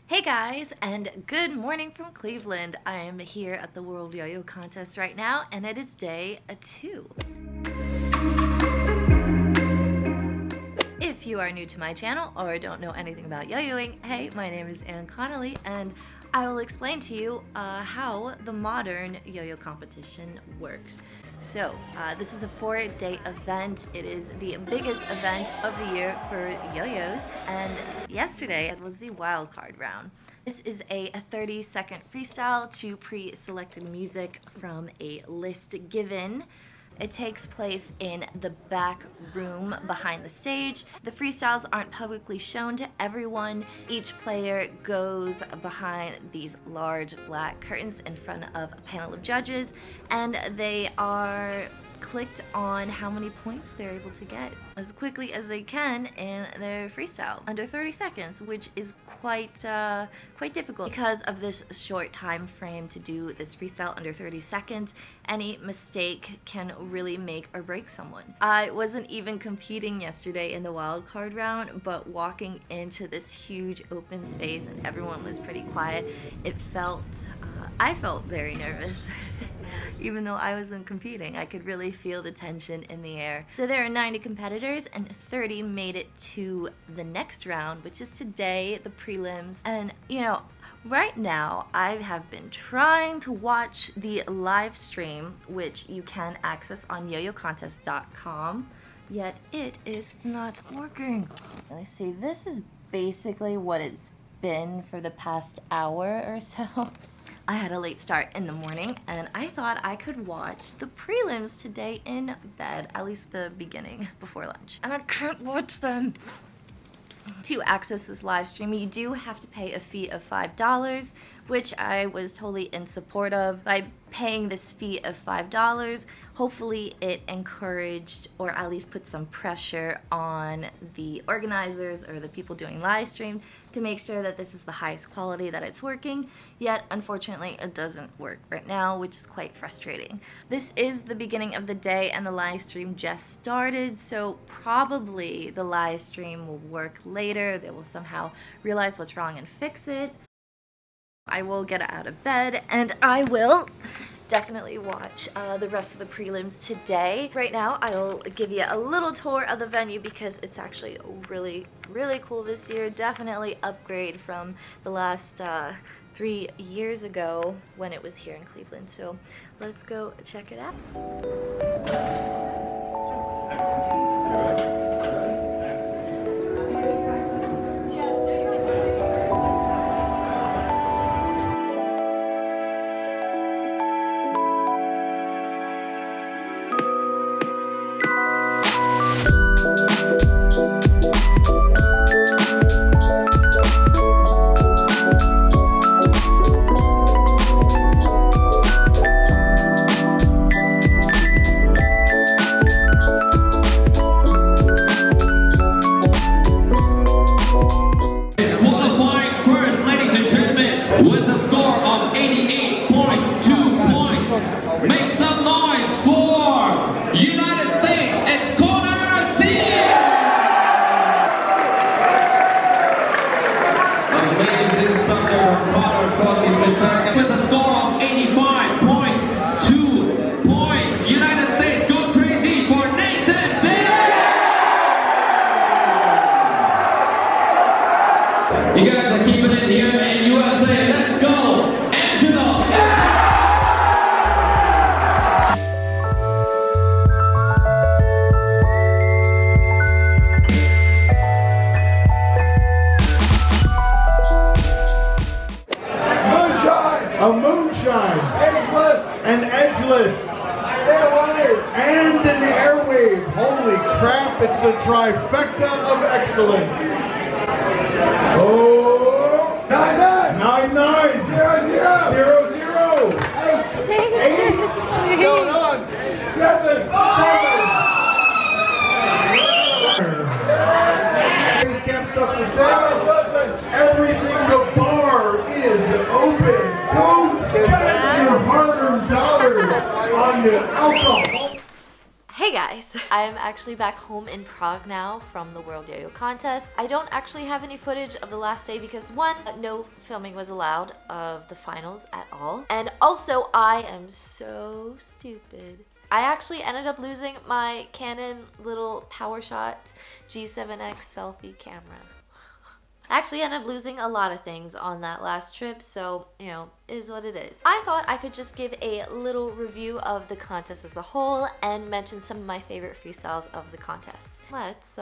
Hey guys, and good morning from Cleveland. I am here at the World Yo-Yo Contest right now, and it is day 2. If you are new to my channel or don't know anything about yo-yoing, hey, my name is Ann Connolly, and I will explain to you how the modern yo-yo competition works. So, this is a 4-day event. It is the biggest event of the year for yo-yos, and yesterday it was the wild card round. This is a 30-second freestyle to pre-selected music from a list given. It takes place in the back room behind the stage. The freestyles aren't publicly shown to everyone. Each player goes behind these large black curtains in front of a panel of judges, and they are clicked on how many points they're able to get as quickly as they can in their freestyle under 30 seconds, which is quite difficult because of this short time frame to do this freestyle under 30 seconds. Any mistake can really make or break someone. I wasn't even competing yesterday in the wild card round, but walking into this huge open space and everyone was pretty quiet, I felt very nervous. Even though I wasn't competing, I could really feel the tension in the air. So there are 90 competitors and 30 made it to the next round, which is today, the prelims. And you know, right now I have been trying to watch the live stream, which you can access on yoyocontest.com, yet it is not working. Let's see, this is basically what it's been for the past hour or so. I had a late start in the morning, and I thought I could watch the prelims today in bed, at least the beginning, before lunch. And I can't watch them. To access this live stream, you do have to pay a fee of $5, which I was totally in support of. By paying this fee of $5, hopefully it encouraged or at least put some pressure on the organizers or the people doing live stream to make sure that this is the highest quality, that it's working. Yet unfortunately it doesn't work right now, which is quite frustrating. This is the beginning of the day and the live stream just started, so probably the live stream will work later. They will somehow realize what's wrong and fix it. I will get out of bed and I will definitely watch the rest of the prelims today. Right now, I'll give you a little tour of the venue because it's actually really cool this year. Definitely upgrade from the last 3 years ago when it was here in Cleveland. So let's go check it out. With a score of 85.2 points, United States go crazy for Nathan Day! You guys are keeping it here in USA. Let's go, Angela! A moonshine, an edgeless, and an airwave. Holy crap, it's the trifecta of excellence. Oh, 99, 00, 8, going on, 7, Basecamp stuff for sale. Everything the bar is open. Go spend your hard-earned dollars on the alcohol. Hey guys, I'm actually back home in Prague now from the World Yo-Yo Contest. I don't actually have any footage of the last day because one, no filming was allowed of the finals at all. And also, I am so stupid. I actually ended up losing my Canon little PowerShot G7X selfie camera. I actually ended up losing a lot of things on that last trip, so, you know, it is what it is. I thought I could just give a little review of the contest as a whole and mention some of my favorite freestyles of the contest. Let's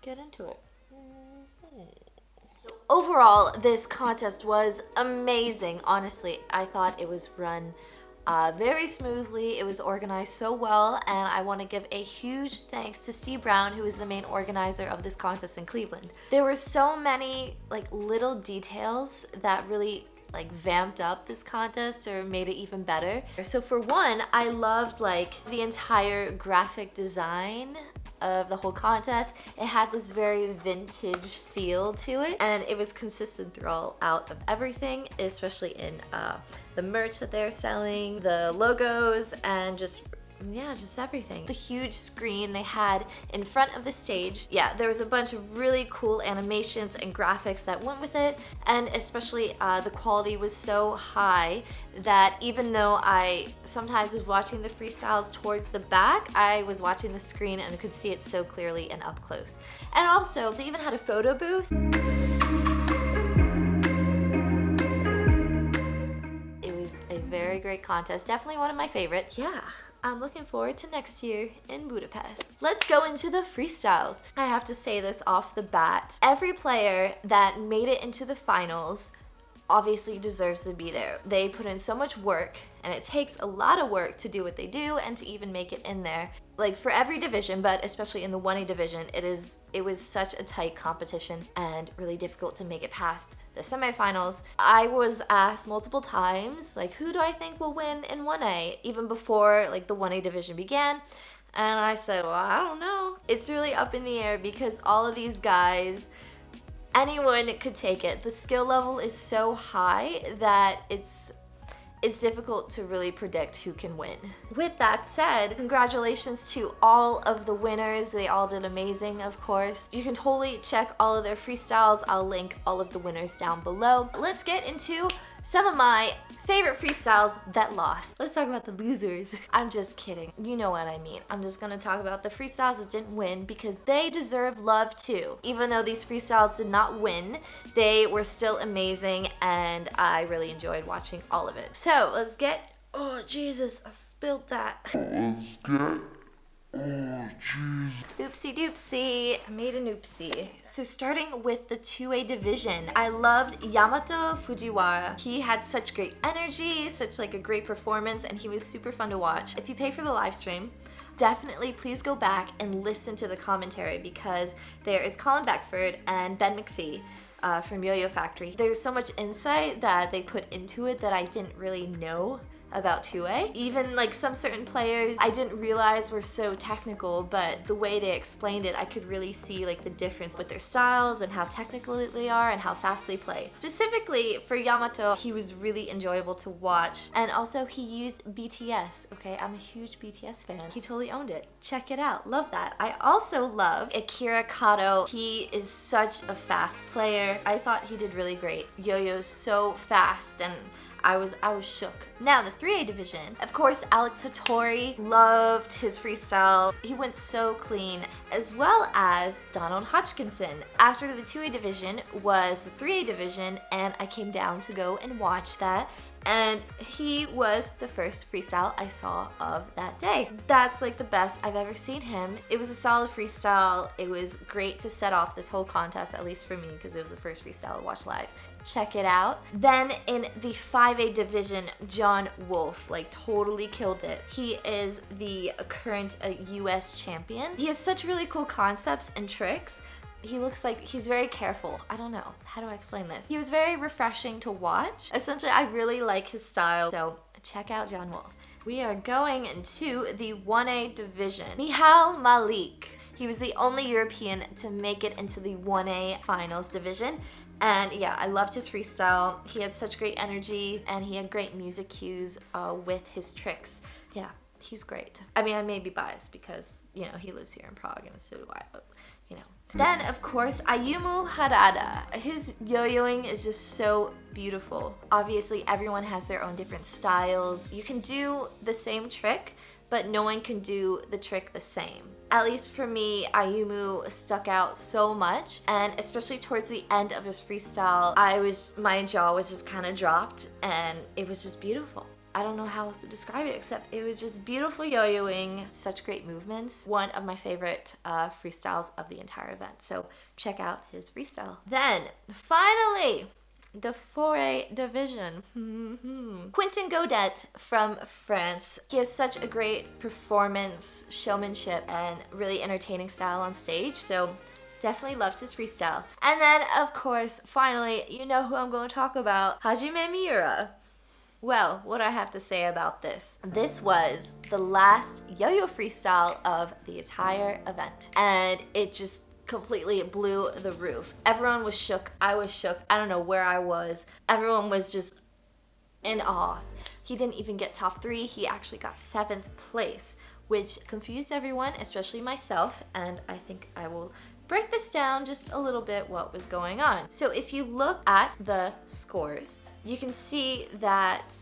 get into it. Overall, this contest was amazing. Honestly, I thought it was run very smoothly. It was organized so well, and I want to give a huge thanks to Steve Brown, who is the main organizer of this contest in Cleveland. There were so many like little details that really like vamped up this contest or made it even better. So for one, I loved like the entire graphic design of the whole contest. It had this very vintage feel to it, and it was consistent throughout of everything, especially in the merch that they're selling, the logos, and just everything. The huge screen they had in front of the stage. Yeah, there was a bunch of really cool animations and graphics that went with it, and especially the quality was so high that even though I sometimes was watching the freestyles towards the back, I was watching the screen and could see it so clearly and up close. And also, they even had a photo booth. It was a very great contest, definitely one of my favorites. Yeah. I'm looking forward to next year in Budapest. Let's go into the freestyles. I have to say this off the bat. Every player that made it into the finals obviously deserves to be there. They put in so much work, and it takes a lot of work to do what they do and to even make it in there. Like for every division, but especially in the 1A division, it was such a tight competition and really difficult to make it past the semifinals. I was asked multiple times, like, who do I think will win in 1A, even before like the 1A division began. And I said, well, I don't know. It's really up in the air because all of these guys, anyone could take it. The skill level is so high that it's difficult to really predict who can win. With that said, congratulations to all of the winners. They all did amazing, of course. You can totally check all of their freestyles. I'll link all of the winners down below. Let's get into some of my favorite freestyles that lost. Let's talk about the losers. I'm just kidding. You know what I mean. I'm just gonna talk about the freestyles that didn't win because they deserve love too. Even though these freestyles did not win, they were still amazing and I really enjoyed watching all of it. So let's get, oh Jesus, I spilled that. Oopsie doopsie, I made an oopsie. So starting with the 2A division, I loved YAMATO Fujiwara. He had such great energy, such like a great performance, and he was super fun to watch. If you pay for the live stream, definitely please go back and listen to the commentary because there is Colin Beckford and Ben McPhee from Yo-Yo Factory. There's so much insight that they put into it that I didn't really know about 2A. Even like some certain players I didn't realize were so technical, but the way they explained it, I could really see like the difference with their styles and how technical they are and how fast they play. Specifically for Yamato, he was really enjoyable to watch, and also he used BTS, okay? I'm a huge BTS fan. He totally owned it. Check it out. Love that. I also love AKIRA KATO. He is such a fast player. I thought he did really great. Yo-Yo's so fast and I was shook. Now the 3A division, of course, Alex HATTORI, loved his freestyles. He went so clean, as well as Donald Hodgkinson. After the 2A division was the 3A division, and I came down to go and watch that. And he was the first freestyle I saw of that day. That's like the best I've ever seen him. It was a solid freestyle. It was great to set off this whole contest, at least for me, because it was the first freestyle I watched live. Check it out. Then in the 5A division, John WOLFE, like totally killed it. He is the current US champion. He has such really cool concepts and tricks. He looks like he's very careful. I don't know. How do I explain this? He was very refreshing to watch. Essentially, I really like his style. So check out John WOLFE. We are going into the 1A division. MALIK. He was the only European to make it into the 1A finals division. And yeah, I loved his freestyle. He had such great energy and he had great music cues with his tricks. Yeah. he's great. I mean, I may be biased because, you know, he lives here in Prague and so do I, but, you know. Then, of course, AYUMU Harada. His yo-yoing is just so beautiful. Obviously, everyone has their own different styles. You can do the same trick, but no one can do the trick the same. At least for me, AYUMU stuck out so much, and especially towards the end of his freestyle, my jaw was just kind of dropped, and it was just beautiful. I don't know how else to describe it except it was just beautiful yo-yoing, such great movements. One of my favorite freestyles of the entire event, so check out his freestyle. Then, finally, the FORE division. Quentin GODET from France. He has such a great performance, showmanship, and really entertaining style on stage, so definitely loved his freestyle. And then, of course, finally, you know who I'm going to talk about, HAJIME MIURA. Well, what do I have to say about this? This was the last yo-yo freestyle of the entire event, and it just completely blew the roof. Everyone was shook. I was shook. I don't know where I was. Everyone was just in awe. He didn't even get top 3. He actually got 7th place, which confused everyone, especially myself, and I think I will break this down just a little bit what was going on. So if you look at the scores, you can see that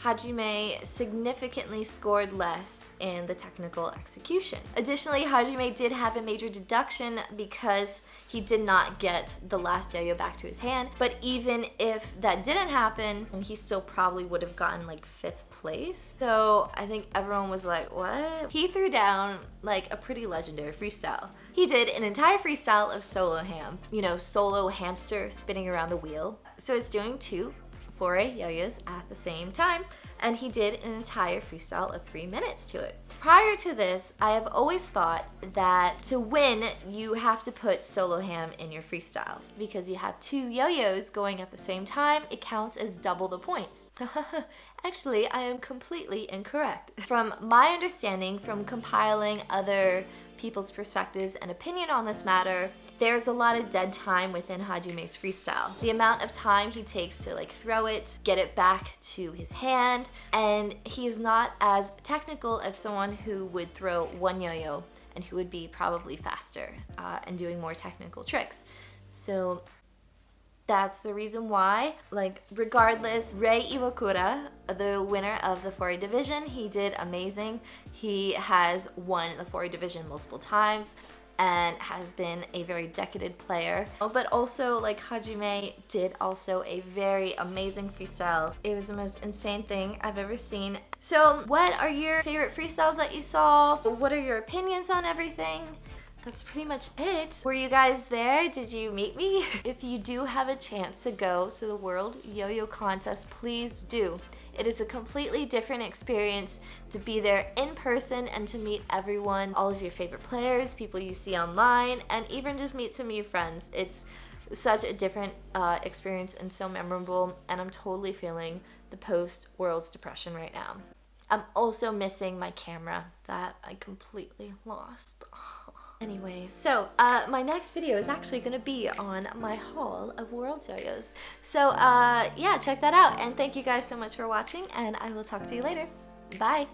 HAJIME significantly scored less in the technical execution. Additionally, HAJIME did have a major deduction because he did not get the last yo-yo back to his hand, but even if that didn't happen, he still probably would have gotten like 5th place. So I think everyone was like, what? He threw down like a pretty legendary freestyle. He did an entire freestyle of SOLOHAM, you know, solo hamster spinning around the wheel. So it's doing 2 FORE yo-yos at the same time, and he did an entire freestyle of 3 minutes to it. Prior to this, I have always thought that to win, you have to put SOLOHAM in your freestyles. Because you have 2 yo-yos going at the same time, it counts as double the points. Actually, I am completely incorrect. From my understanding, from compiling other people's perspectives and opinion on this matter, there's a lot of dead time within HAJIME's freestyle. The amount of time he takes to like throw it, get it back to his hand, and he is not as technical as someone who would throw 1 yo-yo and who would be probably faster and doing more technical tricks. So that's the reason why, like, regardless, IWAKURA, the winner of the FORE division, he did amazing. He has won the FORE division multiple times and has been a very decadent player. But also, like, HAJIME did also a very amazing freestyle. It was the most insane thing I've ever seen. So what are your favorite freestyles that you saw? What are your opinions on everything? That's pretty much it. Were you guys there? Did you meet me? If you do have a chance to go to the World Yo-Yo Contest, please do. It is a completely different experience to be there in person and to meet everyone, all of your favorite players, people you see online, and even just meet some new friends. It's such a different experience and so memorable, and I'm totally feeling the post-Worlds depression right now. I'm also missing my camera that I completely lost. Anyway, so my next video is actually going to be on my haul of Worlds yo-yos. So yeah, check that out. And thank you guys so much for watching, and I will talk to you later. Bye!